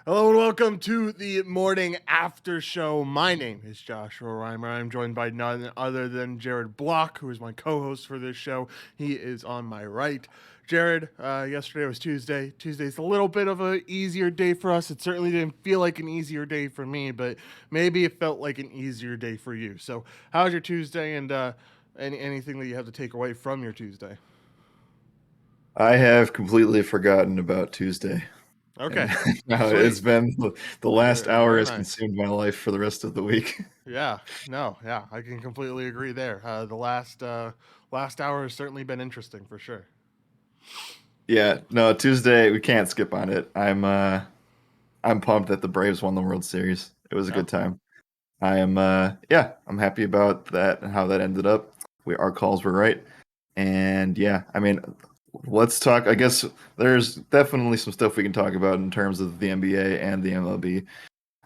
Hello and welcome to the morning after show. My name is Joshua Reimer. I'm joined by none other than Jared Block, who is my co-host for this show. He is on my right. Jared, yesterday was Tuesday. Tuesday's a little bit of an easier day for us. It certainly didn't feel like an easier day for me, but maybe it felt like an easier day for you. So, how's your Tuesday, and anything that you have to take away from your Tuesday? I have completely forgotten about Tuesday. And Okay, now it's sweet. been the last Very, hour very has nice. consumed my life for the rest of the week. Yeah, no, yeah, I can completely agree there. The last hour has certainly been interesting for sure. Yeah, no, Tuesday we can't skip on it. I'm pumped that the Braves won the World Series. It was a Yeah, good time. I'm happy about that and how that ended up. Our calls were right. And yeah, I mean, let's talk. I guess there's definitely some stuff we can talk about in terms of the NBA and the MLB.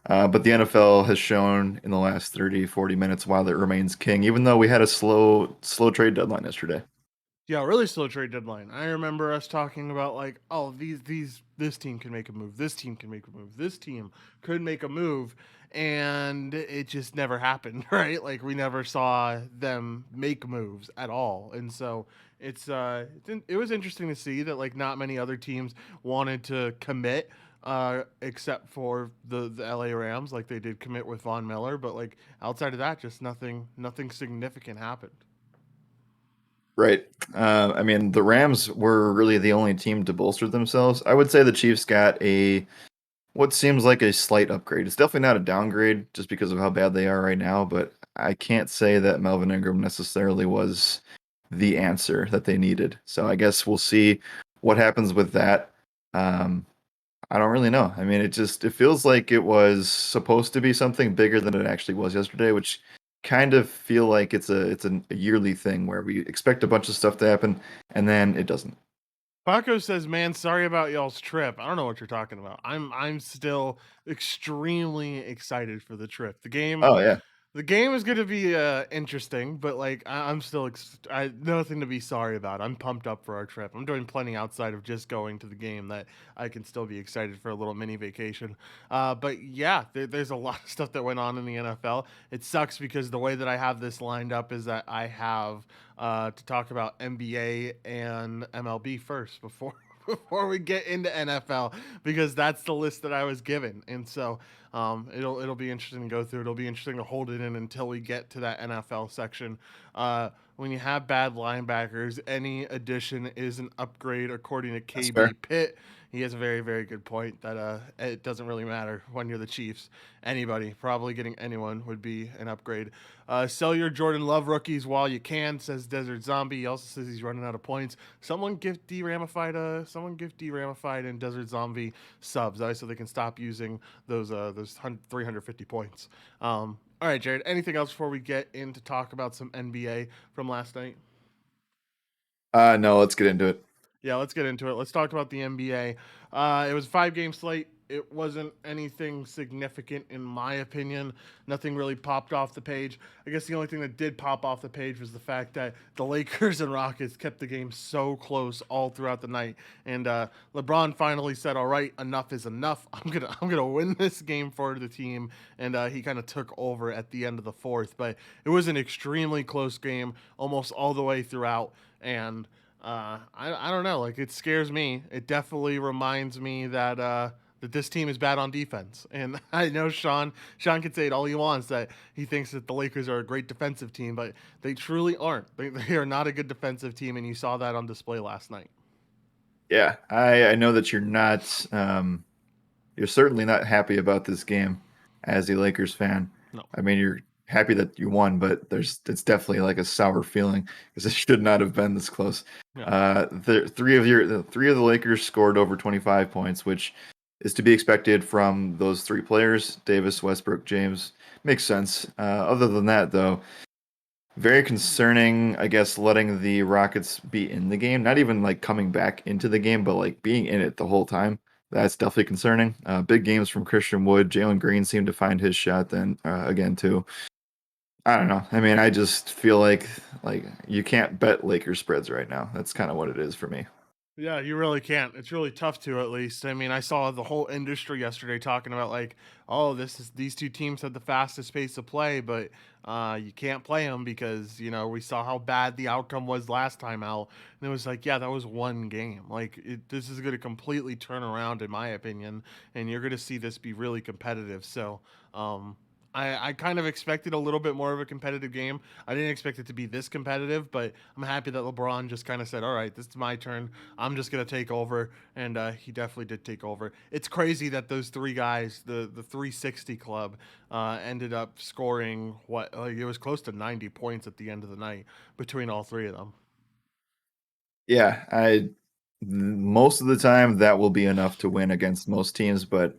But the NFL has shown in the last 30, 40 minutes why it remains king, even though we had a slow trade deadline yesterday. yeah, really slow trade deadline. I remember us talking about like, oh, this team can make a move, this team can make a move, this team could make a move, and it just never happened, right? Like we never saw them make moves at all, and so it was interesting to see that like not many other teams wanted to commit. Except for the LA Rams, like they did commit with Von Miller, but like outside of that, just nothing significant happened. Right. I mean, the Rams were really the only team to bolster themselves. I would say the Chiefs got a what seems like a slight upgrade. It's definitely not a downgrade just because of how bad they are right now, but I can't say that Melvin Ingram necessarily was the answer that they needed. So I guess we'll see what happens with that. Um, I don't really know. I mean, it feels like it was supposed to be something bigger than it actually was yesterday, which kind of feel like a yearly thing where we expect a bunch of stuff to happen and then it doesn't. Paco says, "Man, sorry about y'all's trip. I don't know what you're talking about. I'm still extremely excited for the trip. Oh yeah. The game is going to be interesting, but like I'm still nothing to be sorry about. I'm pumped up for our trip. I'm doing plenty outside of just going to the game that I can still be excited for a little mini vacation. But yeah, there's a lot of stuff that went on in the NFL. It sucks because the way that I have this lined up is that I have to talk about NBA and MLB first before before we get into NFL because that's the list that I was given, and so it'll be interesting to go through. It'll be interesting to hold it in until we get to that NFL section. When you have bad linebackers, any addition is an upgrade, according to That's fair. KB Pitt. He has a very, very good point that it doesn't really matter when you're the Chiefs. Anybody, probably getting anyone, would be an upgrade. Sell your Jordan Love rookies while you can, says Desert Zombie. He also says he's running out of points. Someone gift D Ramified and Desert Zombie subs, so they can stop using those 350 points. All right, Jared. Anything else before we get in to talk about some NBA from last night? No, let's get into it. Yeah, let's get into it. Let's talk about the NBA. It was a 5 game slate. It wasn't anything significant, in my opinion. Nothing really popped off the page. I guess the only thing that did pop off the page was the fact that the Lakers and Rockets kept the game so close all throughout the night, and LeBron finally said, "All right, enough is enough. I'm gonna win this game for the team," and he kind of took over at the end of the fourth. But it was an extremely close game, almost all the way throughout, and I don't know. Like it scares me. It definitely reminds me that this team is bad on defense. And I know Sean can say it all he wants that he thinks that the Lakers are a great defensive team, but they truly aren't. They are not a good defensive team, and you saw that on display last night. Yeah, I know that you're certainly not happy about this game as a Lakers fan. No. I mean, you're happy that you won, but it's definitely like a sour feeling because it should not have been this close. Yeah. The three of the Lakers scored over 25 points, which is to be expected from those three players, Davis, Westbrook, James. Makes sense. Other than that, though, very concerning, I guess, letting the Rockets be in the game. Not even like coming back into the game, but like being in it the whole time. That's definitely concerning. Big games from Christian Wood. Jalen Green seemed to find his shot then again too. I don't know. I mean, I just feel like you can't bet Lakers spreads right now. That's kind of what it is for me. Yeah, you really can't. It's really tough to, at least. I mean, I saw the whole industry yesterday talking about like, oh, these two teams had the fastest pace of play, but you can't play them because we saw how bad the outcome was last time out, and it was like, yeah, that was one game. Like, this is going to completely turn around, in my opinion, and you're going to see this be really competitive. So, I kind of expected a little bit more of a competitive game. I didn't expect it to be this competitive, but I'm happy that LeBron just kind of said, all right, this is my turn. I'm just gonna take over, and he definitely did take over. It's crazy that those three guys, the 360 club, ended up scoring what, like, it was close to 90 points at the end of the night between all three of them. Yeah, most of the time that will be enough to win against most teams, but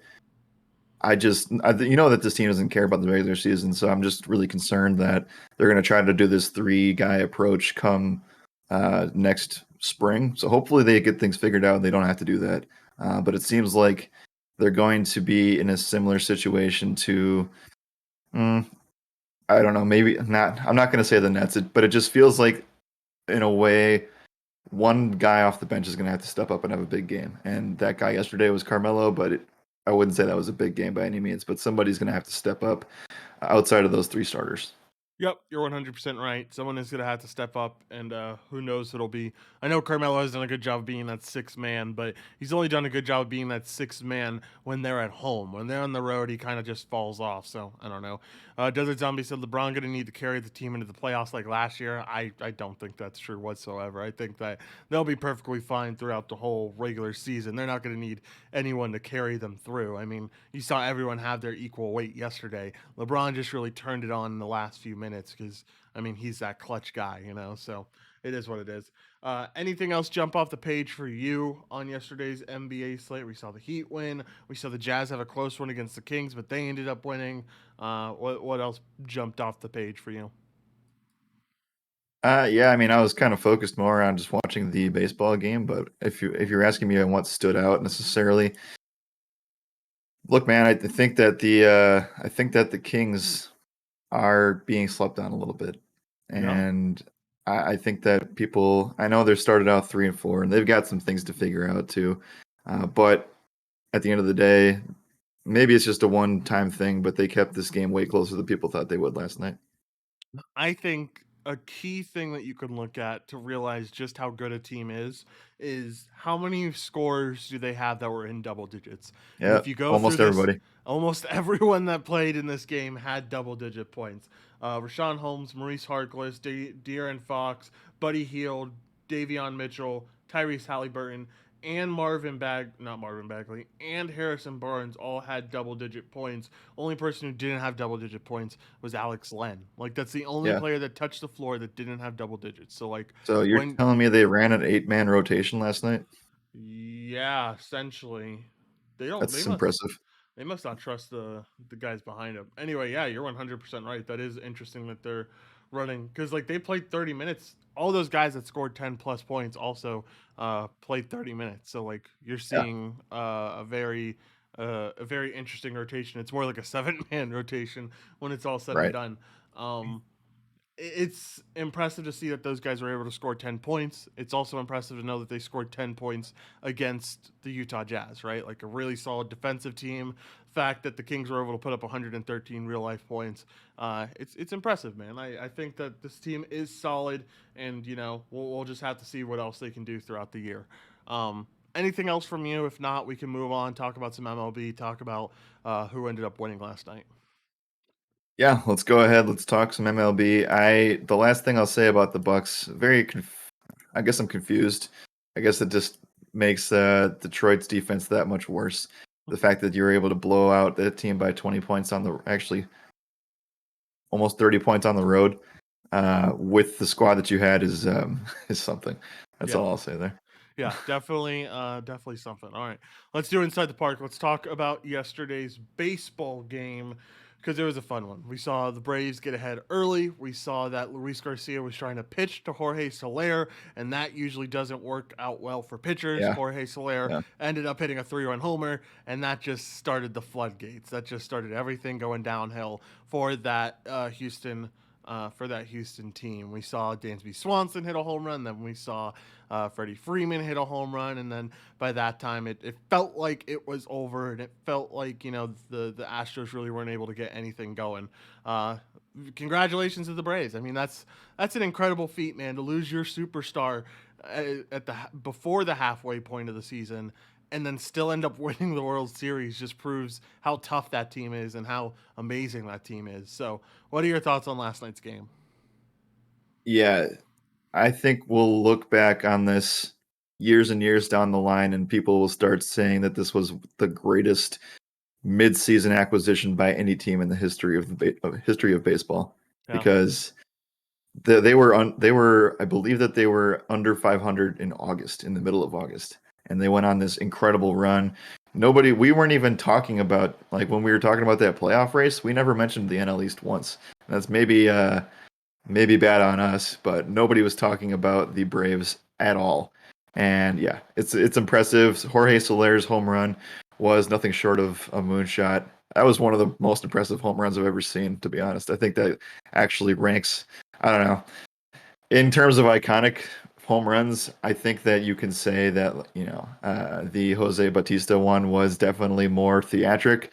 you know that this team doesn't care about the regular season, so I'm just really concerned that they're going to try to do this three guy approach come next spring. So hopefully they get things figured out and they don't have to do that. But it seems like they're going to be in a similar situation to, mm, I don't know, maybe not. I'm not going to say the Nets, but it just feels like, in a way, one guy off the bench is going to have to step up and have a big game. And that guy yesterday was Carmelo, but I wouldn't say that was a big game by any means. But somebody's going to have to step up outside of those three starters. Yep, you're 100% right. Someone is going to have to step up, and who knows who it'll be. I know Carmelo has done a good job of being that sixth man, but he's only done a good job of being that sixth man when they're at home. When they're on the road, he kind of just falls off. So I don't know. Desert Zombie said LeBron going to need to carry the team into the playoffs like last year. I don't think that's true whatsoever. I think that they'll be perfectly fine throughout the whole regular season. They're not going to need anyone to carry them through. I mean, you saw everyone have their equal weight yesterday. LeBron just really turned it on in the last few minutes because, I mean, he's that clutch guy. So it is what it is. Anything else jump off the page for you on yesterday's NBA slate? We saw the Heat win. We saw the Jazz have a close one against the Kings, but they ended up winning. What else jumped off the page for you? Yeah, I mean, I was kind of focused more on just watching the baseball game, but if you're asking me on what stood out necessarily, look, man, I think that the Kings are being slept on a little bit, Yeah. and I think that I know they're started out 3-4, and they've got some things to figure out too, but at the end of the day, maybe it's just a one-time thing, but they kept this game way closer than people thought they would last night. I think a key thing that you can look at to realize just how good a team is how many scores do they have that were in double digits. And Yeah, if you go through almost this, everybody. almost everyone that played in this game had double digit points. Rashawn Holmes, Maurice Harkless, De'Aaron Fox, Buddy Hield, Davion Mitchell, Tyrese Halliburton, and not Marvin Bagley, and Harrison Barnes all had double digit points. Only person who didn't have double digit points was Alex Len. Like, that's the only Yeah. player that touched the floor that didn't have double digits. So like, So you're when telling me they ran an 8-man rotation last night? yeah, essentially, they don't. That's impressive. They must not trust the guys behind them. Anyway, yeah, you're 100% right. That is interesting that they're running because like they played 30 minutes. All those guys that scored 10 plus points also played 30 minutes. So like you're Yeah, seeing a very interesting rotation. It's more like a seven-man rotation when it's all said and right. done. Um, it's impressive to see that those guys were able to score 10 points. It's also impressive to know that they scored 10 points against the Utah Jazz, right? Like a really solid defensive team. Fact that the Kings were able to put up 113 real life points. It's impressive, man. I think that this team is solid, and we'll just have to see what else they can do throughout the year. Anything else from you? If not, we can move on. Talk about some MLB. Talk about who ended up winning last night. Yeah, let's go ahead. Let's talk some MLB. The last thing I'll say about the Bucks, I guess I'm confused. I guess it just makes Detroit's defense that much worse. The fact that you're able to blow out that team by 20 points actually almost 30 points on the road, with the squad that you had is something. That's Yeah. all I'll say there. Yeah, definitely something. All right, let's do inside the park. Let's talk about yesterday's baseball game because it was a fun one. We saw the Braves get ahead early. We saw that Luis Garcia was trying to pitch to Jorge Soler, and that usually doesn't work out well for pitchers. Yeah, Jorge Soler yeah, ended up hitting a three-run homer, and that just started the floodgates. That just started everything going downhill for that Houston for that Houston team. We saw Dansby Swanson hit a home run, then we saw Freddie Freeman hit a home run, and then by that time it felt like it was over, and it felt like the Astros really weren't able to get anything going. Uh, Congratulations to the Braves. I mean that's an incredible feat, man, to lose your superstar at the before the halfway point of the season and then still end up winning the World Series just proves how tough that team is and how amazing that team is. So, what are your thoughts on last night's game? Yeah, I think we'll look back on this years and years down the line, and people will start saying that this was the greatest mid-season acquisition by any team in the history of history of baseball, Yeah. because they were I believe that they were under 500 in August, in the middle of August, and they went on this incredible run. We weren't even talking about, like, when we were talking about that playoff race, we never mentioned the NL East once. That's maybe bad on us, but nobody was talking about the Braves at all. And yeah, it's impressive. Jorge Soler's home run was nothing short of a moonshot. That was one of the most impressive home runs I've ever seen, to be honest. I think that actually ranks, I don't know, in terms of iconic home runs. I think that you can say that, the Jose Bautista one was definitely more theatric,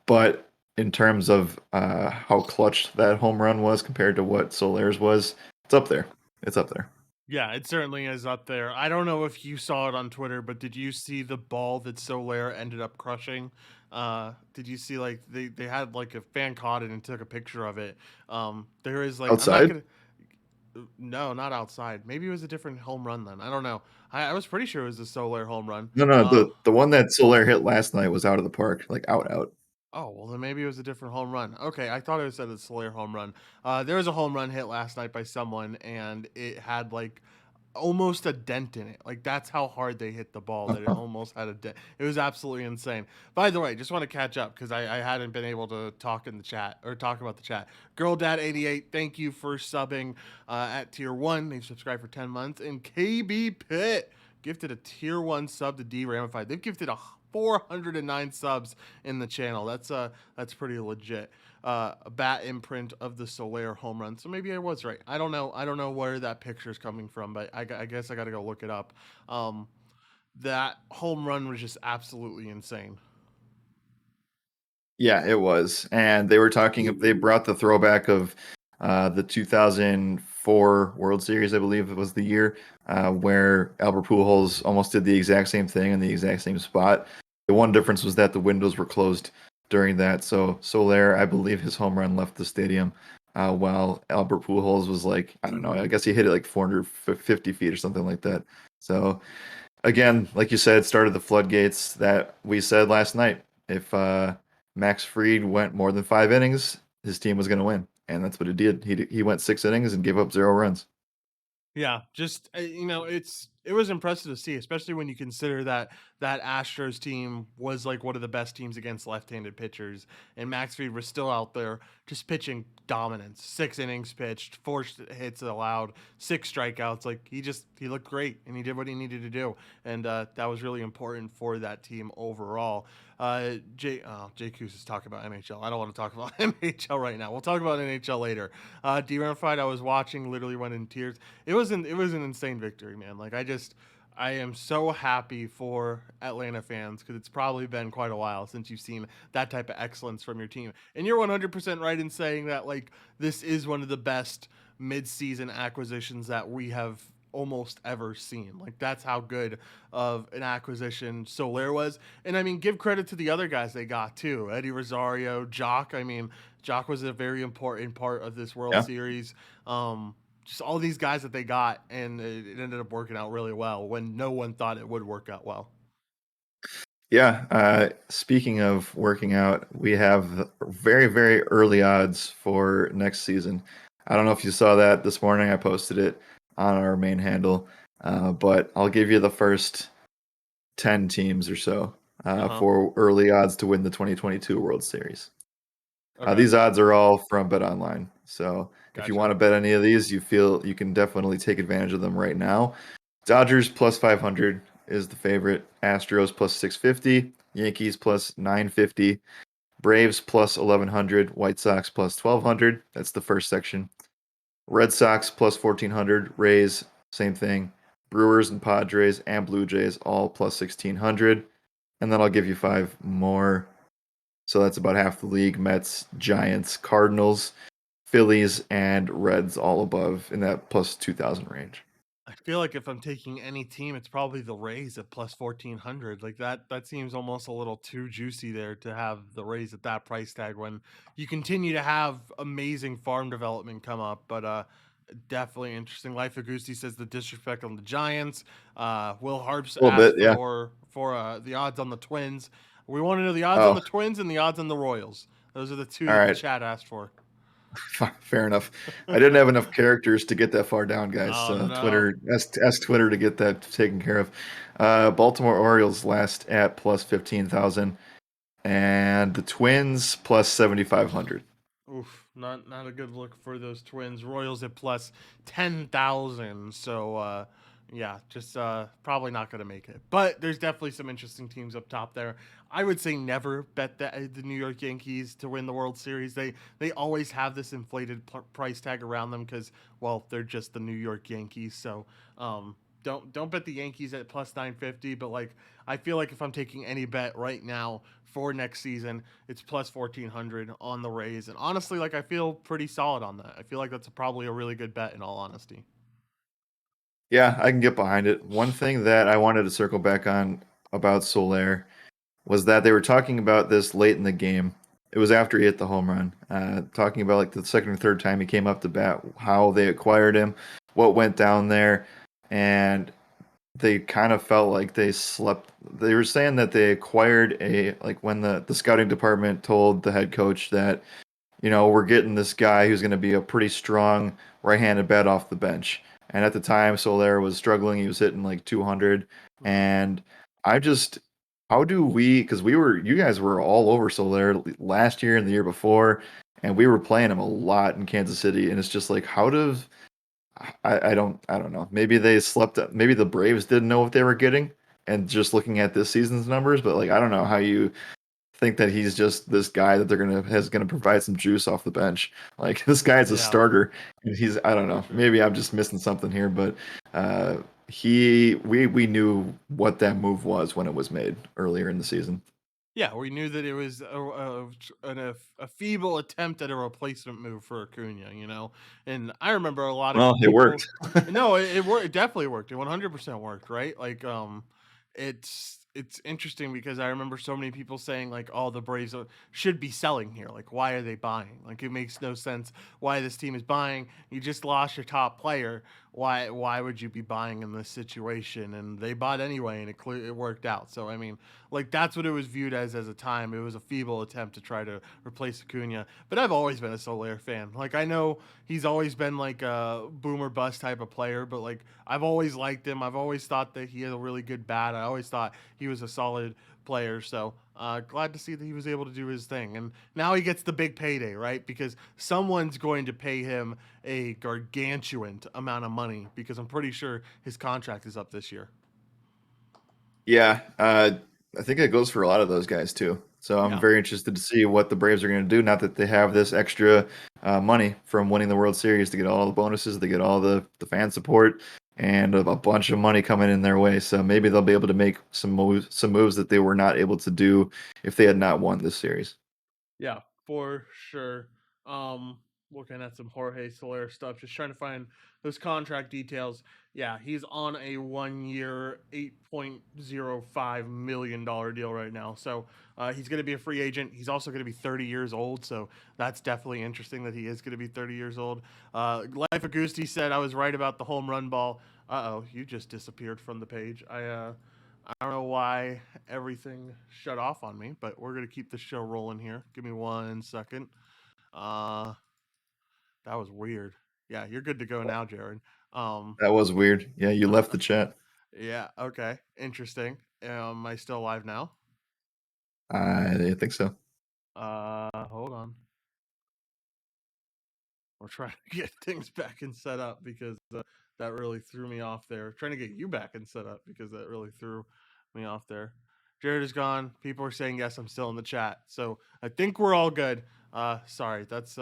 but in terms of how clutch that home run was compared to what Soler's was, it's up there. It's up there. Yeah, it certainly is up there. I don't know if you saw it on Twitter, but did you see the ball that Soler ended up crushing? Did you see like they had like a fan caught it and took a picture of it? There is like I'm not Outside? gonna no, not outside. Maybe it was a different home run then. I don't know. I was pretty sure it was a Soler home run. No, no, the one that Soler hit last night was out of the park, like out out. Oh, well, then maybe it was a different home run. Okay, I thought it said a Slayer home run. There was a home run hit last night by someone, and it had like almost a dent in it. Like that's how hard they hit the ball that it almost had a dent. It was absolutely insane. By the way, just want to catch up because I hadn't been able to talk in the chat or talk about the chat. Girl Dad 88, thank you for subbing at tier 1. They've subscribed for 10 months. And KB Pitt gifted a tier 1 sub to D Ramified. They've gifted a 409 subs in the channel. That's pretty legit. A bat imprint of the Soler home run. So maybe I was right. I don't know. I don't know where that picture is coming from, but I guess I got to go look it up. That home run was just absolutely insane. Yeah, it was. And they brought the throwback of the 2004 World Series, I believe it was the year, where Albert Pujols almost did the exact same thing in the exact same spot. The one difference was that the windows were closed during that. So Soler, I believe his home run left the stadium, while Albert Pujols was like, I don't know, I guess he hit it like 450 feet or something like that. So again, like you said, started the floodgates that we said last night. If Max Fried went more than 5 innings, his team was going to win, and that's what he did. He went 6 innings and gave up 0 runs. Yeah, just it was impressive to see, especially when you consider that that Astros team was like one of the best teams against left-handed pitchers, and Max Fried was still out there just pitching dominance. 6 innings pitched, 4 hits allowed, 6 strikeouts. Like he looked great, and he did what he needed to do, and that was really important for that team overall. Jay Coos is talking about NHL. I don't want to talk about NHL right now. We'll talk about NHL later. D-Ramified, I was watching, literally went in tears. It was an insane victory, man. Like I am so happy for Atlanta fans because it's probably been quite a while since you've seen that type of excellence from your team. And you're 100% right in saying that like this is one of the best mid-season acquisitions that we have almost ever seen. Like that's how good of an acquisition Soler was. And I mean, give credit to the other guys they got too. Eddie Rosario, Jock. I mean, Jock was a very important part of this World Yeah. Series. Just all these guys that they got, and it ended up working out really well when no one thought it would work out well. Yeah. Speaking of working out, we have very, very early odds for next season. I don't know if you saw that this morning. I posted it on our main handle, but I'll give you the first 10 teams or so Uh-huh. for early odds to win the 2022 World Series. Okay. These odds are all from Bet Online. So if you Gotcha. want to bet any of these, you feel you can definitely take advantage of them right now. Dodgers plus 500 is the favorite. Astros plus 650. Yankees plus 950. Braves plus 1100. White Sox plus 1200. That's the first section. Red Sox plus 1400, Rays same thing, Brewers and Padres and Blue Jays all plus 1600, and then I'll give you five more. So that's about half the league: Mets, Giants, Cardinals, Phillies, and Reds all above in that plus 2000 range. I feel like if I'm taking any team, it's probably the Rays at plus 1400. Like that seems almost a little too juicy there to have the Rays at that price tag when you continue to have amazing farm development come up. But definitely interesting. Life Agusti says the disrespect on the Giants. Will Harps A little bit, asked yeah. for the odds on the Twins. We want to know the odds on Oh, the Twins and the odds on the Royals. Those are the two all that the right. chat asked for. Fair enough. I didn't have enough characters to get that far down, guys. Oh no. Twitter, ask Twitter to get that taken care of. Baltimore Orioles last at plus 15,000, and the Twins plus 7,500. Oof, not a good look for those Twins. Royals at plus 10,000. So yeah, just probably not going to make it. But there's definitely some interesting teams up top there. I would say never bet the New York Yankees to win the World Series. They always have this inflated price tag around them cuz well, they're just the New York Yankees. So don't bet the Yankees at plus 950, but like I feel like if I'm taking any bet right now for next season, it's plus 1400 on the Rays. And honestly, like I feel pretty solid on that. I feel like that's probably a really good bet in all honesty. Yeah, I can get behind it. One thing that I wanted to circle back on about Soler was that they were talking about this late in the game. It was after he hit the home run, talking about like the second or third time he came up to bat, how they acquired him, what went down there, and they kind of felt like they slept. They were saying that they acquired a like when the scouting department told the head coach that we're getting this guy who's going to be a pretty strong right-handed bat off the bench. And at the time, Soler was struggling. He was hitting like 200. Mm-hmm. And I just, how do we, because you guys were all over Soler last year and the year before, and we were playing him a lot in Kansas City. And it's just like, how does, I don't know. Maybe they slept, maybe the Braves didn't know what they were getting. And just looking at this season's numbers, but like, I don't know how you think that he's just this guy that gonna provide some juice off the bench. Like this guy's a Yeah, starter, and he's I don't for know. sure. Maybe I'm just missing something here, but we knew what that move was when it was made earlier in the season. Yeah, we knew that it was a feeble attempt at a replacement move for Acuna, and I remember a lot of Well, it people. worked. No, it worked. It definitely worked. It 100% worked, right? Like, it's interesting because I remember so many people saying like, "Oh, the Braves should be selling here. Like, why are they buying? Like, it makes no sense why this team is buying. You just lost your top player. Why would you be buying in this situation?" And they bought anyway, and it worked out. So I mean, like that's what it was viewed as a time. It was a feeble attempt to try to replace Acuna. But I've always been a Soler fan. Like I know he's always been like a boomer bust type of player, but like I've always liked him. I've always thought that he had a really good bat. I always thought he was a solid player. So glad to see that he was able to do his thing. And now he gets the big payday, right? Because someone's going to pay him a gargantuan amount of money because I'm pretty sure his contract is up this year. Yeah, I think it goes for a lot of those guys too. So I'm Yeah. very interested to see what the Braves are going to do. Not that they have this extra money from winning the World Series to get all the bonuses, to get all the fan support, and a bunch of money coming in their way. So maybe they'll be able to make some moves that they were not able to do if they had not won this series. Yeah, for sure. Um, Looking at some Jorge Soler stuff, just trying to find those contract details. Yeah, he's on a 1 year, $8.05 million deal right now. So he's going to be a free agent. He's also going to be 30 years old. So that's definitely interesting that he is going to be 30 years old. Life Augusti said I was right about the home run ball. Uh oh, you just disappeared from the page. I don't know why everything shut off on me, but we're gonna keep the show rolling here. Give me 1 second. Uh, that was weird. Yeah, you're good to go now, Jared. Um, That was weird. Yeah, you left the chat. yeah, okay, interesting. Am I still live now? I think so. Hold on. We're trying to get things back and set up because that really threw me off there. Trying to get you back and set up because that really threw me off there. Jared is gone. People are saying yes. I'm still in the chat, so I think we're all good. Sorry, that's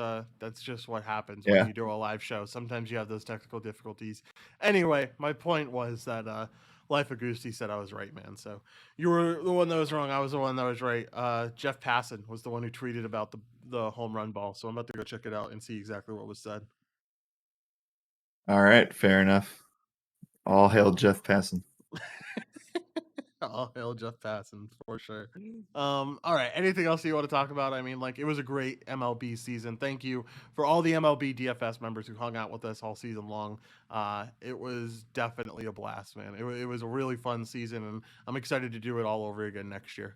just what happens when Yeah. you do a live show. Sometimes you have those technical difficulties. Anyway, my point was that Life of Goosey said I was right, man. So you were the one that was wrong. I was the one that was right. Jeff Passan was the one who tweeted about the home run ball. So I'm about to go check it out and see exactly what was said. All right. Fair enough. All hail Jeff Passan. All hail Jeff Passan for sure. All right. Anything else you want to talk about? I mean, like, it was a great MLB season. Thank you for all the MLB DFS members who hung out with us all season long. It was definitely a blast, man. It was a really fun season, and I'm excited to do it all over again next year.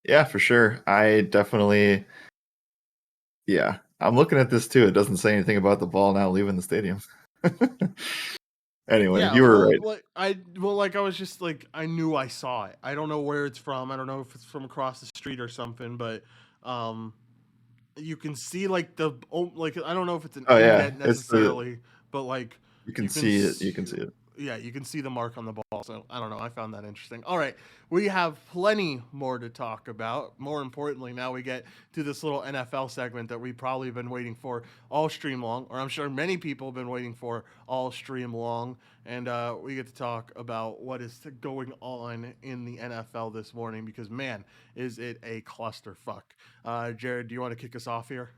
Yeah, for sure. I definitely. Yeah, I'm looking at this too. It doesn't say anything about the ball now leaving the stadium. Anyway, Yeah, you were well, right. like I was just like I knew I saw it. I don't know where it's from. I don't know if it's from across the street or something, but um, you can see like like I don't know if it's an Oh yeah, indent it's the. necessarily, but like You can you can see it. You can see it. yeah, you can see the mark on the ball. So I don't know. I found that interesting. All right, we have plenty more to talk about. More importantly, now we get to this little NFL segment that we probably been waiting for all stream long, or I'm sure many people have been waiting for all stream long. And we get to talk about what is going on in the NFL this morning because man, is it a clusterfuck. Jared, do you want to kick us off here?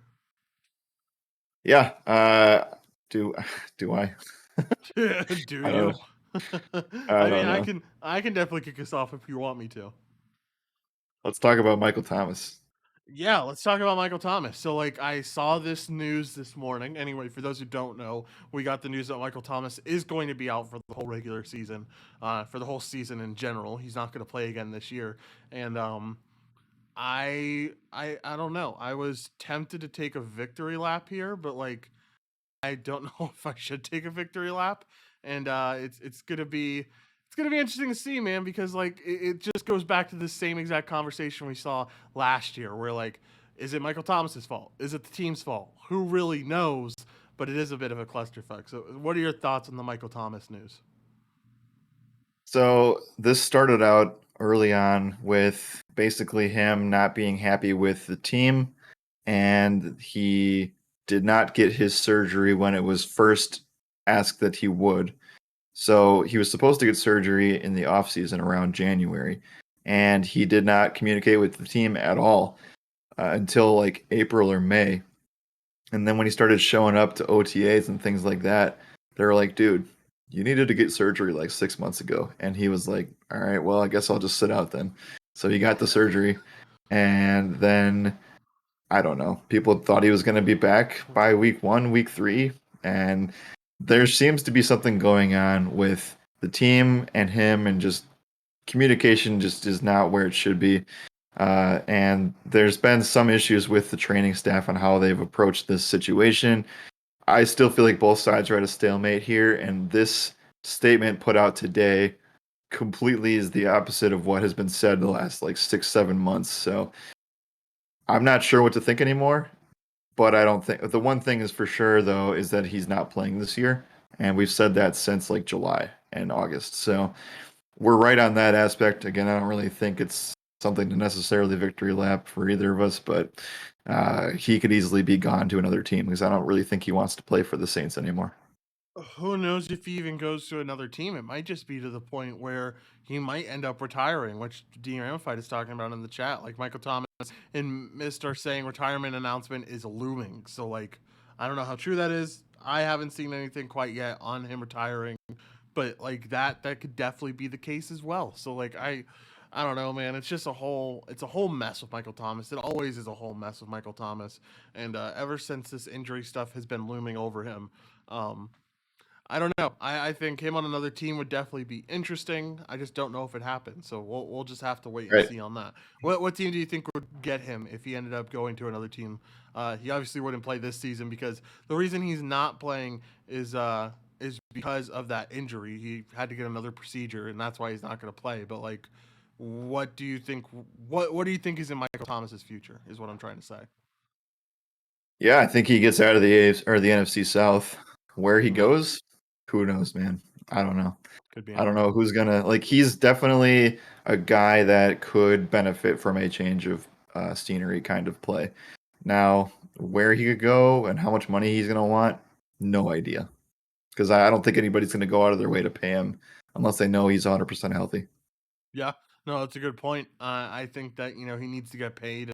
Yeah. Do do I? Do I you? don't. I I mean, don't know. I can definitely kick us off if you want me to. Let's talk about Michael Thomas. Yeah, let's talk about Michael Thomas. So, like, I saw this news this morning. Anyway, for those who don't know, we got the news that Michael Thomas is going to be out for the whole regular season, for the whole season in general. He's not going to play again this year, and I don't know. I was tempted to take a victory lap here, but like, I don't know if I should take a victory lap, and it's gonna be interesting to see, man, because like it just goes back to the same exact conversation we saw last year, where like, is it Michael Thomas's fault? Is it the team's fault? Who really knows? But it is a bit of a clusterfuck. So, what are your thoughts on the Michael Thomas news? So this started out early on with basically him not being happy with the team, and he did not get his surgery when it was first asked that he would. So he was supposed to get surgery in the offseason around January, and he did not communicate with the team at all until like April or May. And then when he started showing up to OTAs and things like that, they were like, dude, you needed to get surgery like 6 months ago. And he was like, all right, well, I guess I'll just sit out then. So he got the surgery. And then I don't know. People thought he was going to be back by week 1, week 3. And there seems to be something going on with the team and him, and just communication just is not where it should be. And there's been some issues with the training staff on how they've approached this situation. I still feel like both sides are at a stalemate here, and this statement put out today completely is the opposite of what has been said the last like 6, 7 months. So I'm not sure what to think anymore. But I don't think the one thing is for sure though is that he's not playing this year, and we've said that since like July and August. So we're right on that aspect. Again, I don't really think it's something to necessarily victory lap for either of us, but he could easily be gone to another team because I don't really think he wants to play for the Saints anymore. Who knows if he even goes to another team? It might just be to the point where he might end up retiring, which Dean Ramified is talking about in the chat. Like Michael Thomas and Mister saying retirement announcement is looming. So like, I don't know how true that is. I haven't seen anything quite yet on him retiring, but like that could definitely be the case as well. So like I don't know, man. It's just it's a whole mess with Michael Thomas. It always is a whole mess with Michael Thomas, and ever since this injury stuff has been looming over him. I don't know. I think him on another team would definitely be interesting. I just don't know if it happens. So we'll just have to wait and Right. see on that. What team do you think would get him if he ended up going to another team? He obviously wouldn't play this season because the reason he's not playing is because of that injury. He had to get another procedure, and that's why he's not going to play. But like, what do you think? What do you think is in Michael Thomas's future? Is what I'm trying to say. Yeah, I think he gets out of the AFC or the NFC South. Where he Hmm. goes, Who knows, man? I don't know. Could be I don't anything. know who's gonna like. He's definitely a guy that could benefit from a change of scenery kind of play. Now, where he could go and how much money he's gonna want, no idea. Because I don't think anybody's gonna go out of their way to pay him unless they know he's 100% healthy. Yeah, no, that's a good point. I think that he needs to get paid,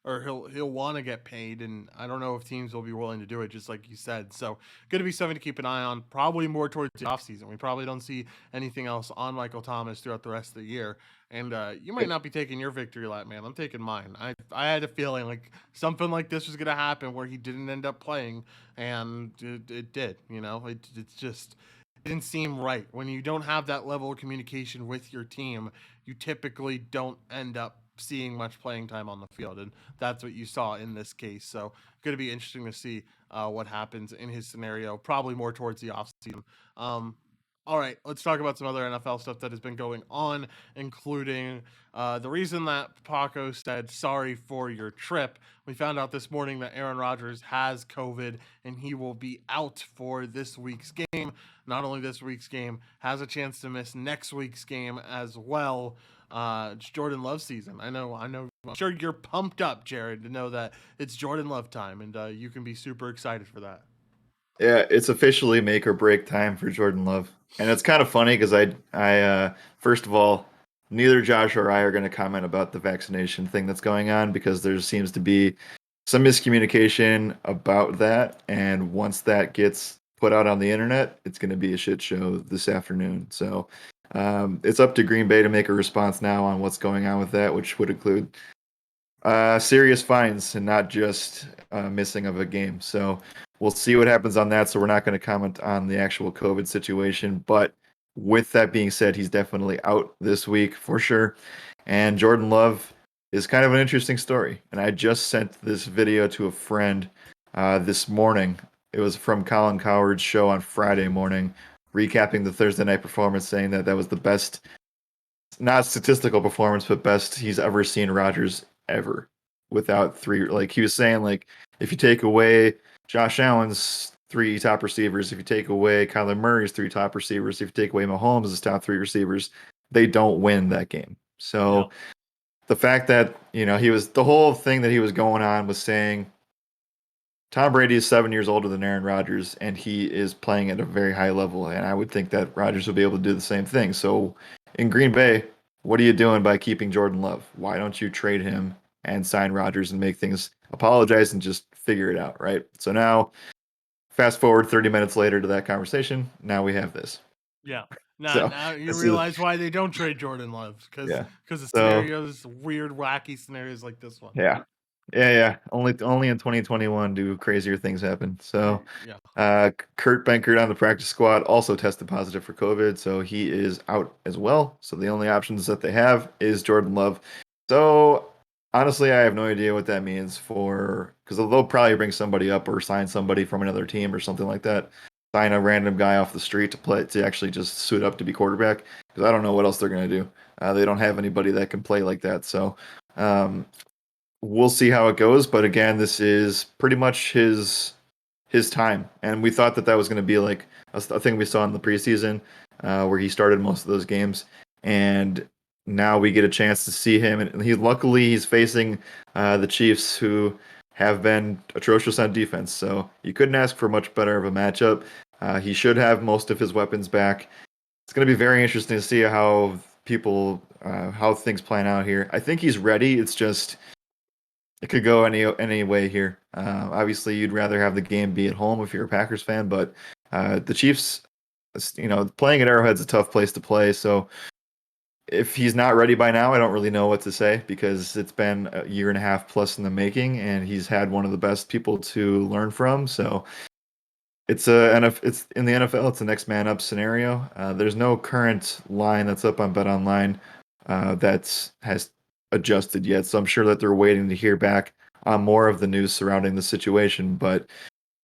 or he'll want to get paid, and I don't know if teams will be willing to do it, just like you said. So, going to be something to keep an eye on. Probably more towards the offseason. We probably don't see anything else on Michael Thomas throughout the rest of the year. And you might not be taking your victory lap, man. I'm taking mine. I had a feeling like something like this was going to happen where he didn't end up playing, and it did. It's just it didn't seem right. When you don't have that level of communication with your team, you typically don't end up seeing much playing time on the field, and that's what you saw in this case. So, going to be interesting to see what happens in his scenario. Probably more towards the offseason. All right, let's talk about some other NFL stuff that has been going on, including the reason that Paco said sorry for your trip. We found out this morning that Aaron Rodgers has COVID and he will be out for this week's game. Not only this week's game, has a chance to miss next week's game as well. It's Jordan Love season. I know. I'm sure you're pumped up, Jared, to know that it's Jordan Love time, and you can be super excited for that. Yeah, it's officially make or break time for Jordan Love. And it's kind of funny because first of all, neither Josh or I are going to comment about the vaccination thing that's going on because there seems to be some miscommunication about that. And once that gets put out on the internet, it's going to be a shit show this afternoon. So it's up to Green Bay to make a response now on what's going on with that, which would include serious fines and not just missing of a game. So we'll see what happens on that. So we're not going to comment on the actual COVID situation. But with that being said, he's definitely out this week for sure. And Jordan Love is kind of an interesting story. And I just sent this video to a friend this morning. It was from Colin Cowherd's show on Friday morning, recapping the Thursday night performance, saying that that was the best, not statistical performance, but best he's ever seen Rodgers ever without three. Like he was saying, like if you take away Josh Allen's three top receivers, if you take away Kyler Murray's three top receivers, if you take away Mahomes' top three receivers, they don't win that game. Yeah. So the fact that he was the whole thing that he was going on was saying Tom Brady is 7 years older than Aaron Rodgers, and he is playing at a very high level. And I would think that Rodgers will be able to do the same thing. So in Green Bay, what are you doing by keeping Jordan Love? Why don't you trade him and sign Rodgers and make things apologize and just figure it out, right? So now, fast forward 30 minutes later to that conversation. Now we have this. Yeah. Now, So now you this is realize why they don't trade Jordan Love yeah. because of So scenarios, weird, wacky scenarios like this one. yeah, yeah. Only in 2021 do crazier things happen. So. Yeah. Kurt Benkert on the practice squad also tested positive for COVID, so he is out as well. So the only options that they have is Jordan Love. So honestly, I have no idea what that means for because they'll probably bring somebody up or sign somebody from another team or something like that. Sign a random guy off the street to actually just suit up to be quarterback because I don't know what else they're gonna do. They don't have anybody that can play like that. So we'll see how it goes. But again, this is pretty much his time. And we thought that that was going to be like a thing we saw in the preseason where he started most of those games. And now we get a chance to see him. And he's facing the Chiefs, who have been atrocious on defense. So you couldn't ask for much better of a matchup. He should have most of his weapons back. It's going to be very interesting to see how things plan out here. I think he's ready. It's just it could go any way here. Obviously, you'd rather have the game be at home if you're a Packers fan, but the Chiefs, playing at Arrowhead's a tough place to play. So if he's not ready by now, I don't really know what to say because it's been a year and a half plus in the making, and he's had one of the best people to learn from. So it's in the NFL. It's a next man up scenario. There's no current line that's up on Bet Online that has adjusted yet, so I'm sure that they're waiting to hear back on more of the news surrounding the situation. But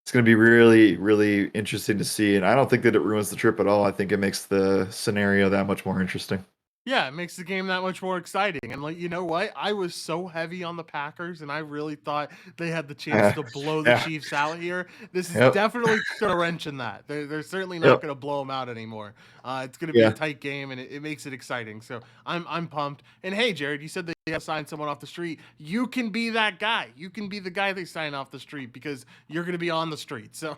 it's going to be really, really interesting to see, and I don't think that it ruins the trip at all. I think it makes the scenario that much more interesting. Yeah, it makes the game that much more exciting. And like, you know what? I was so heavy on the Packers and I really thought they had the chance Uh, to blow the yeah. Chiefs out here. This is Yep. definitely throwing a wrench in that. They're certainly not Yep. going to blow them out anymore. It's going to be a Yeah. tight game and it makes it exciting. So I'm pumped. And hey, Jared, you said they have signed someone off the street. You can be that guy. You can be the guy they sign off the street because you're going to be on the street. So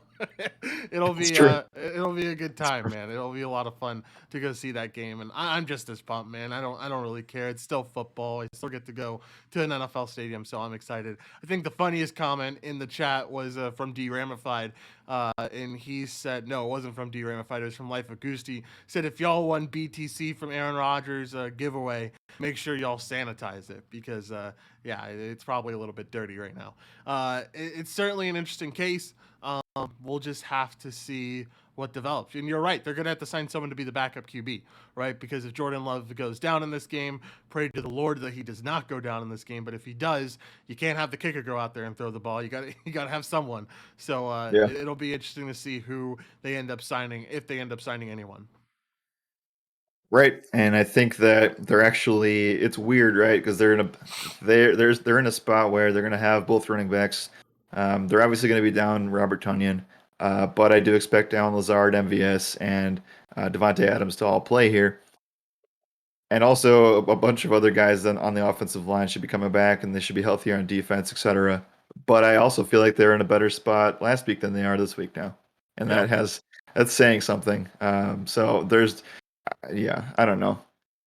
It's true. it'll be a good time, man. It'll be a lot of fun to go see that game, and I'm just as pumped, man. I don't really care. It's still football. I still get to go to an NFL stadium, so I'm excited. I think the funniest comment in the chat was from D Ramified, and he said no, it wasn't from D Ramified. It was from Life of Goosty. Said if y'all won BTC from Aaron Rodgers giveaway, make sure y'all sanitize it because yeah, it's probably a little bit dirty right now. It's certainly an interesting case. We'll just have to see what develops. And you're right, they're going to have to sign someone to be the backup QB, right? Because if Jordan Love goes down in this game, pray to the Lord that he does not go down in this game. But if he does, you can't have the kicker go out there and throw the ball. You got to have someone. So Yeah. it'll be interesting to see who they end up signing if they end up signing anyone. Right. And I think that they're actually it's weird, right? Because they're in a spot where they're gonna have both running backs. They're obviously gonna be down Robert Tunyon, but I do expect Allen Lazard, MVS, and Devontae Adams to all play here. And also a bunch of other guys then on the offensive line should be coming back and they should be healthier on defense, etc. But I also feel like they're in a better spot last week than they are this week now. And Yep. that's saying something. So there's yeah, I don't know.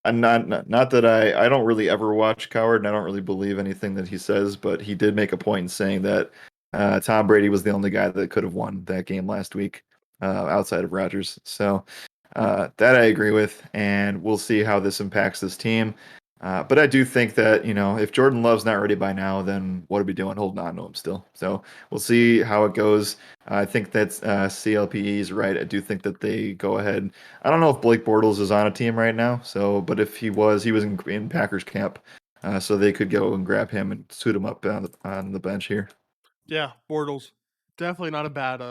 I'm not that I don't really ever watch Coward and I don't really believe anything that he says, but he did make a point in saying that Tom Brady was the only guy that could have won that game last week outside of Rodgers. So that I agree with, and we'll see how this impacts this team. But I do think that, if Jordan Love's not ready by now, then what are we doing holding on to him still? So we'll see how it goes. I think that CLPE is right. I do think that they go ahead. I don't know if Blake Bortles is on a team right now. So, but if he was in Packers camp. So they could go and grab him and suit him up on the bench here. Yeah, Bortles. Definitely not a bad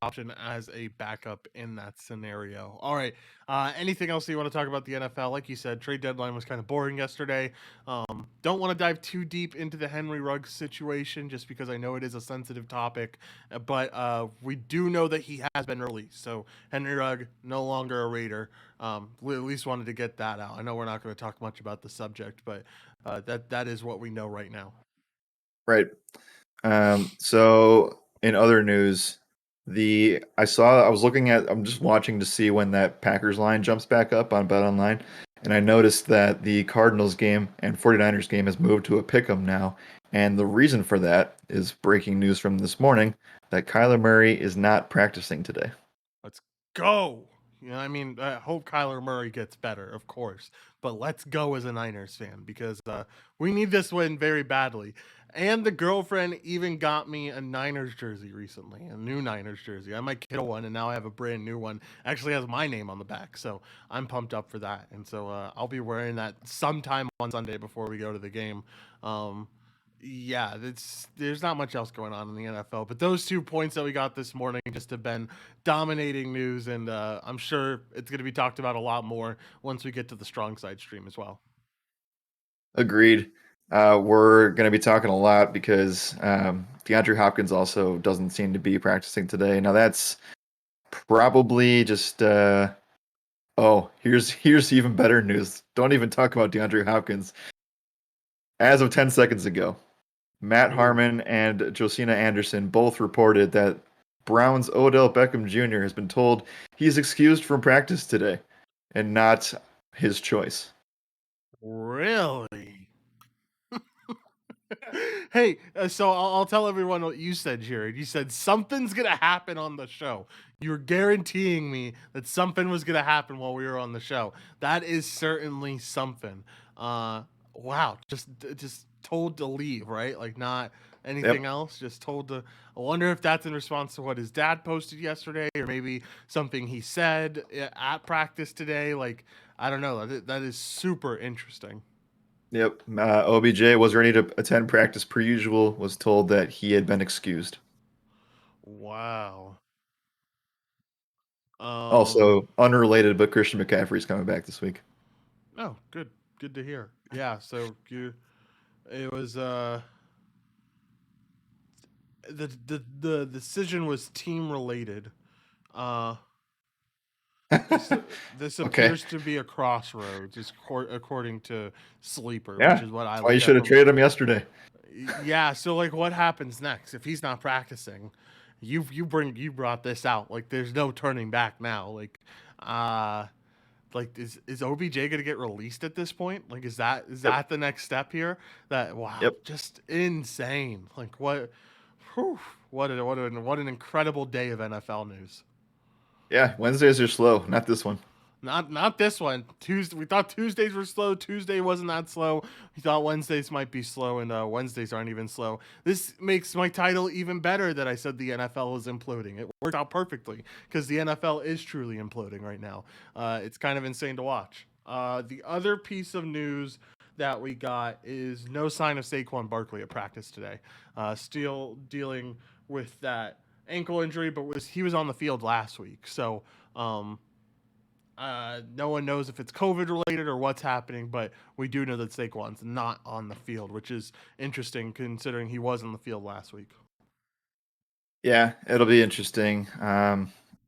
option as a backup in that scenario. All right. Anything else you want to talk about the NFL? Like you said, trade deadline was kind of boring yesterday. Don't want to dive too deep into the Henry Ruggs situation just because I know it is a sensitive topic. But we do know that he has been released. So Henry Rugg no longer a Raider. We at least wanted to get that out. I know we're not going to talk much about the subject, but that is what we know right now. Right. So in other news, I'm just watching to see when that Packers line jumps back up on Bet Online, and I noticed that the Cardinals game and 49ers game has moved to a pick'em now. And the reason for that is breaking news from this morning that Kyler Murray is not practicing today. Let's go. I mean, I hope Kyler Murray gets better, of course, but let's go as a Niners fan because we need this win very badly. And the girlfriend even got me a Niners jersey recently, a new Niners jersey. I might get one, and now I have a brand new one. Actually, has my name on the back, so I'm pumped up for that. And so I'll be wearing that sometime on Sunday before we go to the game. Um, yeah, there's not much else going on in the NFL, but those 2 points that we got this morning just have been dominating news, and I'm sure it's going to be talked about a lot more once we get to the strong side stream as well. Agreed. We're going to be talking a lot because DeAndre Hopkins also doesn't seem to be practicing today. Now that's probably just here's even better news. Don't even talk about DeAndre Hopkins. As of 10 seconds ago, Matt Ooh. Harmon and Josina Anderson both reported that Browns Odell Beckham Jr. has been told he's excused from practice today and not his choice. Really? Hey, so I'll tell everyone what you said, Jared. You said something's gonna happen on the show. You were guaranteeing me that something was gonna happen while we were on the show. That is certainly something. Wow, just told to leave, right? Like not anything Yep. else. Just told to. I wonder if that's in response to what his dad posted yesterday, or maybe something he said at practice today. Like I don't know. That is super interesting. Yep. OBJ was ready to attend practice per usual, was told that he had been excused. Wow. Also, unrelated, but Christian McCaffrey's coming back this week. Oh, good to hear. Yeah, so it was the decision was team related. Uh, this this Okay. appears to be a crossroads, according to Sleeper, which Yeah. is what I That's why you look at should have from. traded him yesterday. Yeah, so like, what happens next if he's not practicing? You brought this out. Like, there's no turning back now. Uh, is OBJ gonna get released at this point? Like, is Yep. that the next step here? That wow, Yep. just insane. Like, what? Whew, what an incredible day of NFL news. Yeah. Wednesdays are slow. Not this one. Not this one. Tuesday. We thought Tuesdays were slow. Tuesday wasn't that slow. We thought Wednesdays might be slow, and Wednesdays aren't even slow. This makes my title even better. That I said the NFL is imploding. It worked out perfectly because the NFL is truly imploding right now. It's kind of insane to watch. The other piece of news that we got is no sign of Saquon Barkley at practice today. Still dealing with that ankle injury, but he was on the field last week, so. No one knows if it's COVID related or what's happening, but we do know that Saquon's not on the field, which is interesting considering he was on the field last week. Yeah, it'll be interesting.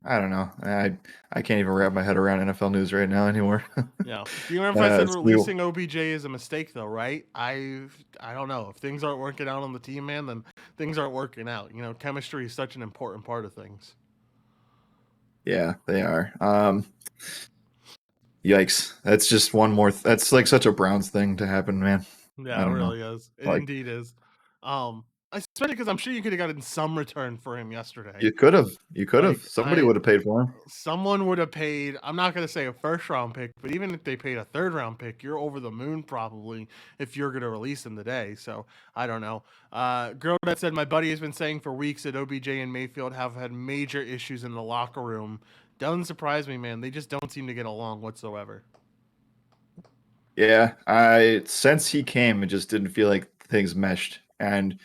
I don't know. I can't even wrap my head around NFL news right now anymore. Yeah. Do you remember if I said So we, releasing OBJ is a mistake though, right? I don't know. If things aren't working out on the team, man, then things aren't working out. You know, chemistry is such an important part of things. yeah, they are. Yikes! That's just one more. That's like such a Browns thing to happen, man. I Yeah, it don't know. really is. It Like indeed is. Especially because I'm sure you could have gotten some return for him yesterday. you could have. You could have. Like Somebody would have paid for him. someone would have paid. I'm not going to say a first round pick, but even if they paid a third round pick, you're over the moon probably if you're going to release him today. So I don't know. Girl that said my buddy has been saying for weeks that OBJ and Mayfield have had major issues in the locker room. Doesn't surprise me, man. They just don't seem to get along whatsoever. Yeah, I since he came, it just didn't feel like things meshed, and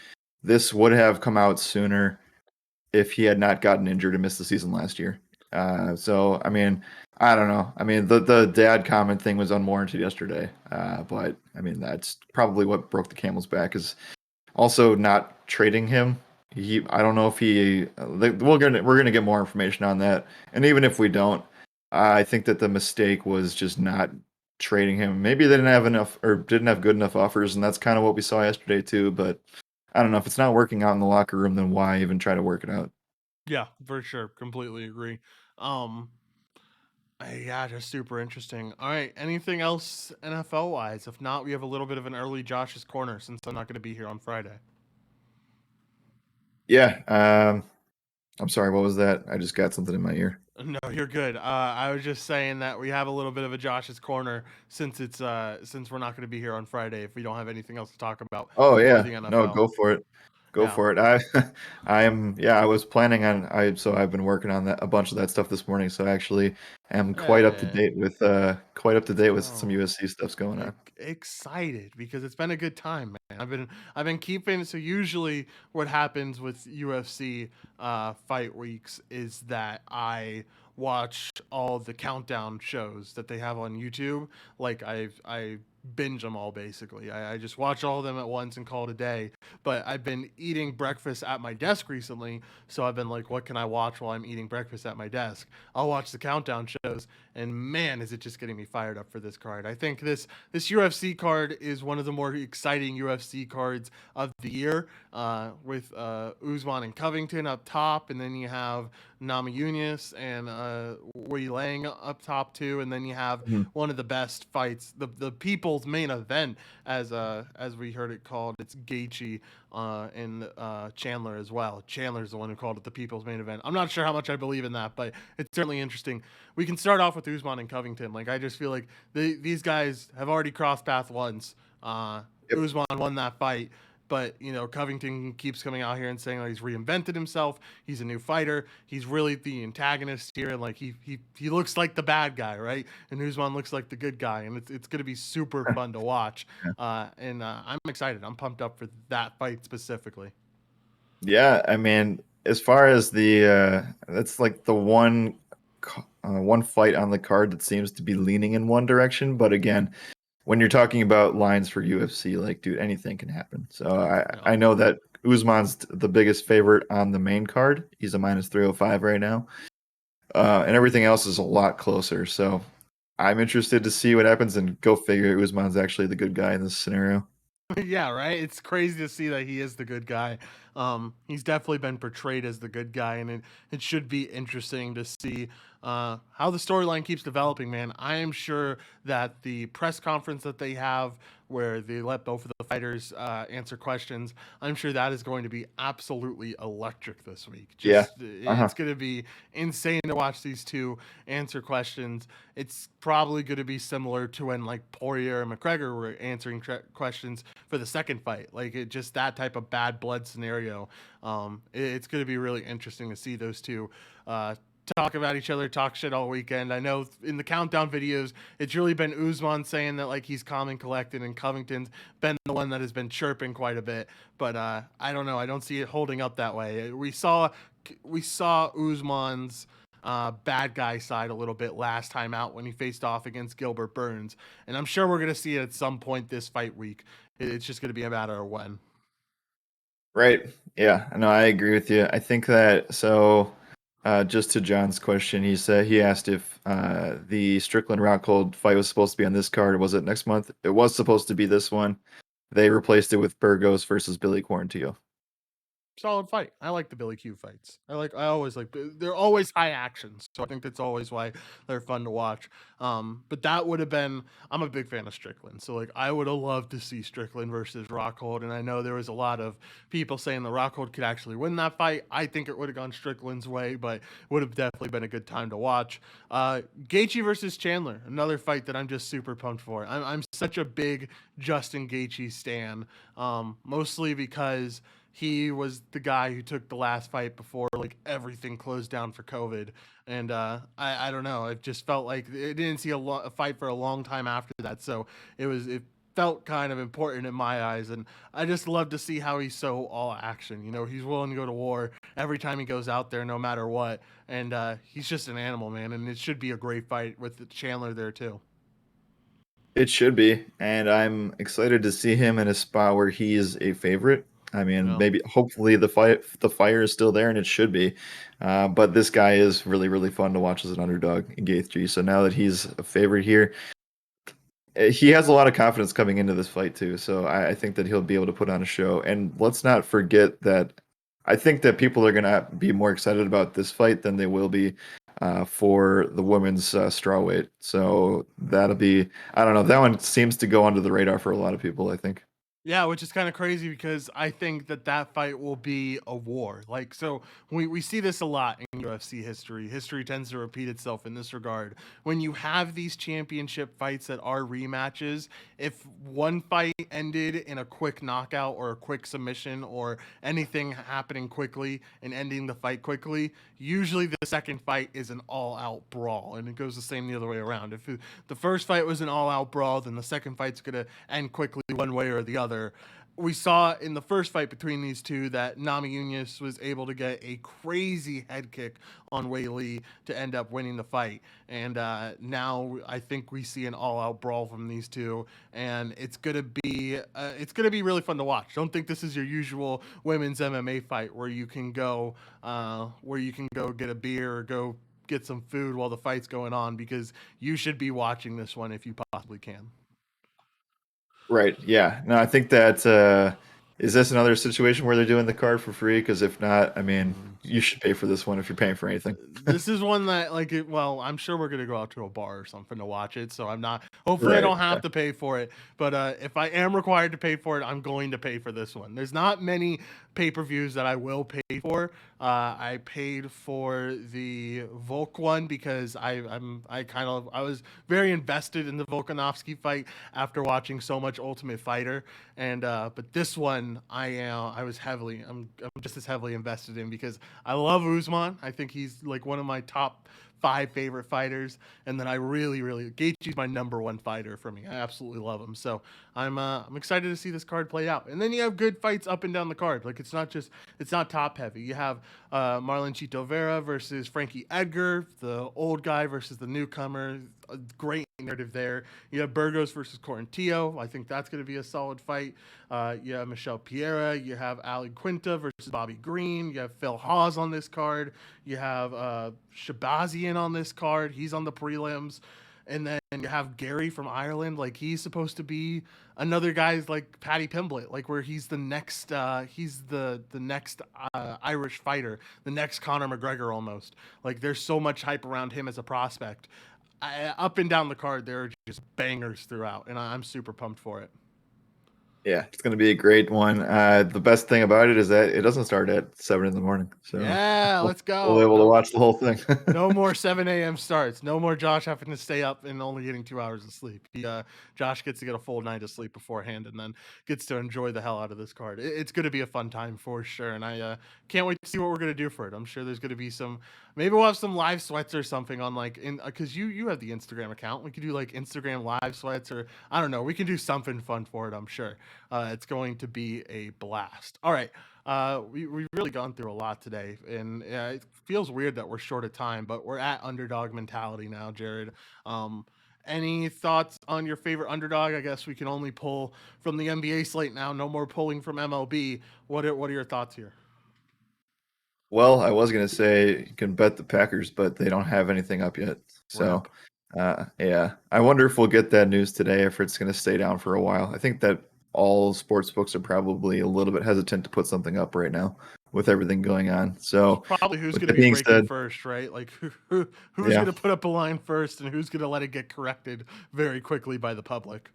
this would have come out sooner if he had not gotten injured and missed the season last year. So I mean, I don't know. I mean, the dad comment thing was unwarranted yesterday, but I mean that's probably what broke the camel's back is also not trading him. I don't know if we're gonna get more information on that, and even if we don't, I think that the mistake was just not trading him. Maybe they didn't have enough or didn't have good enough offers, and that's kind of what we saw yesterday too. But I don't know if it's not working out in the locker room, then why even try to work it out? Yeah, for sure. Completely agree. Um, yeah, just super interesting. All right. Anything else NFL wise? If not, we have a little bit of an early Josh's corner since I'm not going to be here on Friday. Yeah. I'm sorry. What was that? I just got something in my ear. No, you're good. I was just saying that we have a little bit of a Josh's corner since we're not going to be here on Friday if we don't have anything else to talk about Oh for yeah. the No, NFL. go for it. Go Yeah. for it. I was planning on so I've been working on that a bunch of that stuff this morning. So I actually am Hey. quite up to date with some Oh. USC stuff's going on. Excited because it's been a good time, man. I've been keeping. So usually, what happens with UFC fight weeks is that I watch all the countdown shows that they have on YouTube. Like I binge them all basically. I just watch all of them at once and call it a day. But I've been eating breakfast at my desk recently, so I've been like, what can I watch while I'm eating breakfast at my desk? I'll watch the countdown shows, and man, is it just getting me fired up for this card. I think this UFC card is one of the more exciting UFC cards of the year, with Usman and Covington up top, and then you have Namajunas and Wei Lang up top too, and then you have Mhm. one of the best fights, the people's main event, as we heard it called. It's Gaethje and Chandler as well. Chandler's the one who called it the people's main event. I'm not sure how much I believe in that, but it's certainly interesting. We can start off with Usman and Covington. Like, I just feel like these guys have already crossed paths once. Yep. Usman won that fight, but Covington keeps coming out here and saying that he's reinvented himself. He's a new fighter. He's really the antagonist here, and like he looks like the bad guy, right? And Usman looks like the good guy, and it's going to be super fun to watch. And I'm excited. I'm pumped up for that fight specifically. Yeah, I mean, as far as the that's like the one one fight on the card that seems to be leaning in one direction. But again, when you're talking about lines for UFC, like, dude, anything can happen. So I know that Usman's the biggest favorite on the main card. He's a minus 305 right now. And everything else is a lot closer. So I'm interested to see what happens, and go figure, Usman's actually the good guy in this scenario. Yeah, right. It's crazy to see that he is the good guy. He's definitely been portrayed as the good guy, and it should be interesting to see how the storyline keeps developing. Man, I am sure that the press conference that they have, where they let both of the fighters answer questions, I'm sure that is going to be absolutely electric this week. Yeah. Just Uh-huh. it's going to be insane to watch these two answer questions. It's probably going to be similar to when like Poirier and McGregor were answering questions for the second fight. Like it just that type of bad blood scenario. It's going to be really interesting to see those two talk about each other, talk shit all weekend. I know in the countdown videos, it's really been Usman saying that like he's calm and collected, and Covington's been the one that has been chirping quite a bit. But I don't know. I don't see it holding up that way. We saw Usman's bad guy side a little bit last time out when he faced off against Gilbert Burns, and I'm sure we're gonna see it at some point this fight week. It's just gonna be a matter of when. Right. Yeah. No, I agree with you. I think that so. Just to John's question, he asked if the Strickland Rockhold fight was supposed to be on this card. Was it next month? It was supposed to be this one. They replaced it with Burgos versus Billy Quarantillo. Solid fight. I like the Billy Q fights. I always like they're always high actions. So I think that's always why they're fun to watch. But that would have been I'm a big fan of Strickland. So like I would have loved to see Strickland versus Rockhold. And I know there was a lot of people saying the Rockhold could actually win that fight. I think it would have gone Strickland's way, but would have definitely been a good time to watch. Gaethje versus Chandler, another fight that I'm just super pumped for. I'm such a big Justin Gaethje stan, mostly because he was the guy who took the last fight before like everything closed down for COVID, and I don't know. It just felt like it didn't see a fight for a long time after that, so it felt kind of important in my eyes, and I just love to see how he's so all action. You know, he's willing to go to war every time he goes out there, no matter what, and he's just an animal, man. And it should be a great fight with Chandler there too. It should be, and I'm excited to see him in a spot where he is a favorite. I mean, Yeah. maybe hopefully the fire is still there, and it should be. But this guy is really, really fun to watch as an underdog in Gaethje. So now that he's a favorite here, he has a lot of confidence coming into this fight too. So I think that he'll be able to put on a show. And let's not forget that I think that people are gonna be more excited about this fight than they will be for the women's strawweight. So that'll be, I don't know, that one seems to go under the radar for a lot of people, I think. Yeah, which is kind of crazy because I think that that fight will be a war. Like, so we see this a lot in UFC history. History tends to repeat itself in this regard. When you have these championship fights that are rematches, if one fight ended in a quick knockout or a quick submission or anything happening quickly and ending the fight quickly, usually the second fight is an all-out brawl, and it goes the same the other way around. The first fight was an all-out brawl, then the second fight's gonna end quickly one way or the other. We saw in the first fight between these two that Nami Yunus was able to get a crazy head kick on Wei Lee to end up winning the fight, and now I think we see an all-out brawl from these two, and it's gonna be really fun to watch. Don't think this is your usual women's MMA fight where you can go get a beer or go get some food while the fight's going on, because you should be watching this one if you possibly can. Right. Yeah. No, I think that is this another situation where they're doing the card for free? Because if not, I mean, you should pay for this one if you're paying for anything. This is one that well, I'm sure we're gonna go out to a bar or something to watch it, so I'm not hopefully I Right. don't have Yeah. to pay for it, but if I am required to pay for it, I'm going to pay for this one. There's not many pay-per-views that I will pay for. I paid for the Volk one because I was very invested in the Volkanovski fight after watching so much Ultimate Fighter, and but this one one I'm just as heavily invested in because I love Usman. I think he's like one of my top 5 favorite fighters, and then I really Gaethje's my number 1 fighter for me. I absolutely love him. So I'm excited to see this card play out. And then you have good fights up and down the card. Like it's not top heavy. You have Marlon Chito Vera versus Frankie Edgar, the old guy versus the newcomer. A great narrative there. You have Burgos versus Quarantillo. I think that's going to be a solid fight. You have Michelle Piera. You have Ali Quinta versus Bobby Green. You have Phil Hawes on this card. You have Shabazian on this card. He's on the prelims. And then you have Gary from Ireland. Like he's supposed to be another guy's like Paddy Pimblett, like where he's the next Irish fighter, the next Conor McGregor almost. Like there's so much hype around him as a prospect. Up and down the card, there are just bangers throughout, and I'm super pumped for it. Yeah, it's going to be a great one. The best thing about it is that it doesn't start at 7 in the morning. So yeah, let's go. We'll be able to watch the whole thing. No more 7 a.m. starts. No more Josh having to stay up and only getting 2 hours of sleep. Josh gets to get a full night of sleep beforehand and then gets to enjoy the hell out of this card. It's going to be a fun time for sure, and I can't wait to see what we're going to do for it. I'm sure there's going to be maybe we'll have some live sweats or something on because you have the Instagram account. We could do like Instagram live sweats, or I don't know. We can do something fun for it, I'm sure. It's going to be a blast. All right. We've really gone through a lot today, and it feels weird that we're short of time, but we're at underdog mentality now, Jared. Any thoughts on your favorite underdog? I guess we can only pull from the NBA slate now. No more pulling from MLB. What are your thoughts here? Well, I was going to say you can bet the Packers, but they don't have anything up yet. So, yeah, I wonder if we'll get that news today, if it's going to stay down for a while. I think that all sports books are probably a little bit hesitant to put something up right now with everything going on. So probably who's going to be breaking first, right? Like who's going to put up a line first, and who's going to let it get corrected very quickly by the public.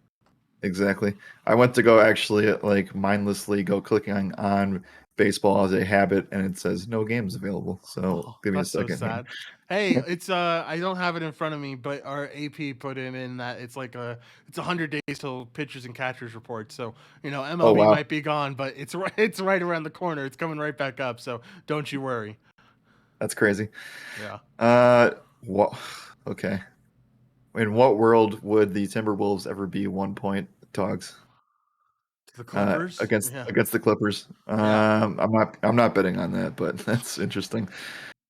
Exactly. I went to go actually like mindlessly go clicking on baseball as a habit, and it says no games available. So give me a second. So sad. Hey, it's I don't have it in front of me, but our AP put in that it's 100 days till pitchers and catchers report. So MLB might be gone, but it's right around the corner. It's coming right back up. So don't you worry. That's crazy. Yeah. What? Okay. In what world would the Timberwolves ever be 1-point dogs? The Clippers against the Clippers. I'm not betting on that, but that's interesting.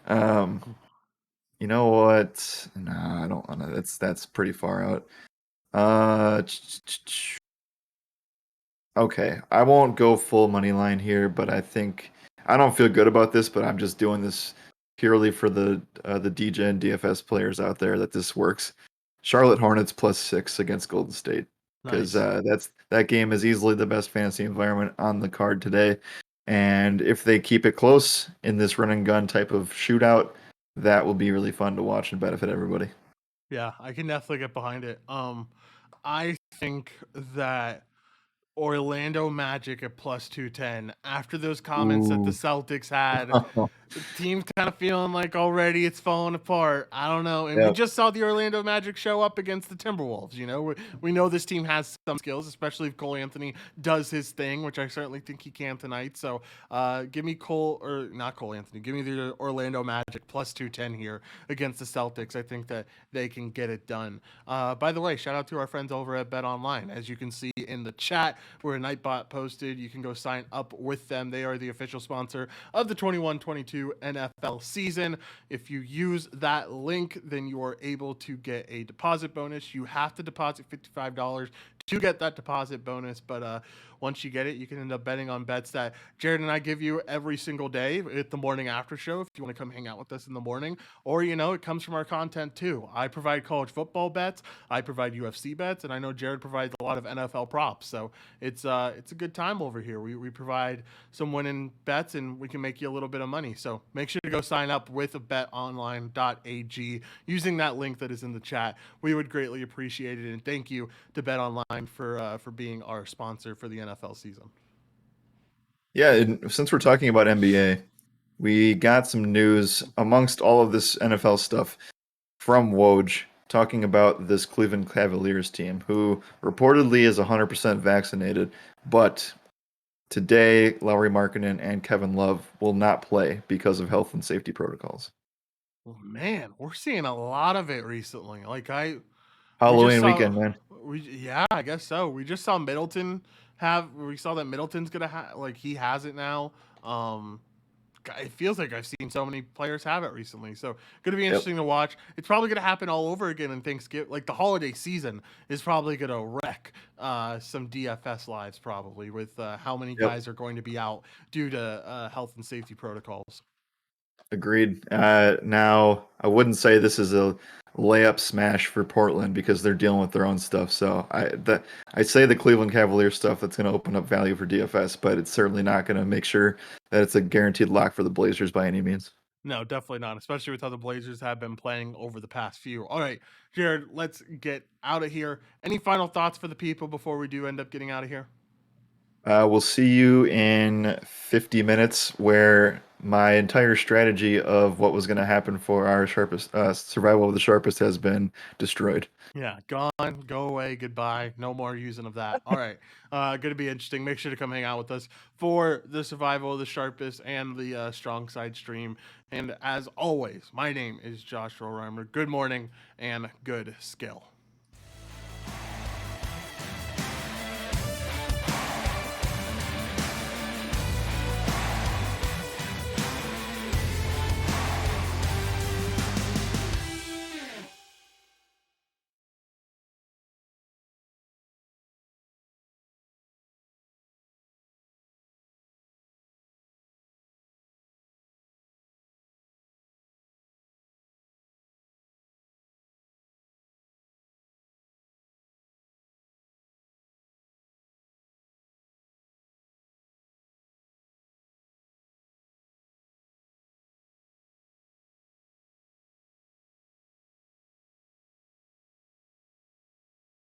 You know what? Nah, I don't want to. That's pretty far out. Okay, I won't go full money line here, but I think I don't feel good about this, but I'm just doing this purely for the DJ and DFS players out there that this works. Charlotte Hornets +6 against Golden State. Because that game is easily the best fantasy environment on the card today, and if they keep it close in this run and gun type of shootout, that will be really fun to watch and benefit everybody. Yeah, I can definitely get behind it. I think that Orlando Magic at +210 after those comments that the Celtics had. The team's kind of feeling like already it's falling apart. I don't know. And we just saw the Orlando Magic show up against the Timberwolves. We know this team has some skills, especially if Cole Anthony does his thing, which I certainly think he can tonight. So give me not Cole Anthony. Give me the Orlando Magic +210 here against the Celtics. I think that they can get it done. By the way, shout out to our friends over at Bet Online. As you can see in the chat, where Nightbot posted, you can go sign up with them. They are the official sponsor of the 21-22 NFL season. If you use that link, then you are able to get a deposit bonus. You have to deposit $55 to get that deposit bonus, but once you get it, you can end up betting on bets that Jared and I give you every single day at the morning after show if you want to come hang out with us in the morning. Or, it comes from our content too. I provide college football bets, I provide UFC bets, and I know Jared provides a lot of NFL props. So it's a good time over here. We provide some winning bets, and we can make you a little bit of money. So make sure to go sign up with betonline.ag using that link that is in the chat. We would greatly appreciate it, and thank you to BetOnline for being our sponsor for the NFL season. Yeah, and since we're talking about NBA, we got some news amongst all of this NFL stuff from Woj talking about this Cleveland Cavaliers team who reportedly is 100% vaccinated, but today, Lauri Markkinen and Kevin Love will not play because of health and safety protocols. Oh, man, we're seeing a lot of it recently. We just Halloween saw weekend, man. yeah, I guess so. We just saw Middleton we saw that Middleton's gonna he has it now. Um, it feels like I've seen so many players have it recently. So gonna be Yep. interesting to watch. It's probably gonna happen all over again in Thanksgiving. Like the holiday season is probably gonna wreck some DFS lives probably with how many Yep. guys are going to be out due to health and safety protocols. Agreed. Now, I wouldn't say this is a layup smash for Portland because they're dealing with their own stuff. So I say the Cleveland Cavaliers stuff that's going to open up value for DFS, but it's certainly not going to make sure that it's a guaranteed lock for the Blazers by any means. No, definitely not, especially with how the Blazers have been playing over the past few. All right, Jared, let's get out of here. Any final thoughts for the people before we do end up getting out of here? We'll see you in 50 minutes, where my entire strategy of what was going to happen for our sharpest survival of the sharpest has been destroyed. Yeah, gone, go away, goodbye. No more using of that. All right, going to be interesting. Make sure to come hang out with us for the survival of the sharpest and the strong side stream. And as always, my name is Joshua Reimer. Good morning and good skill.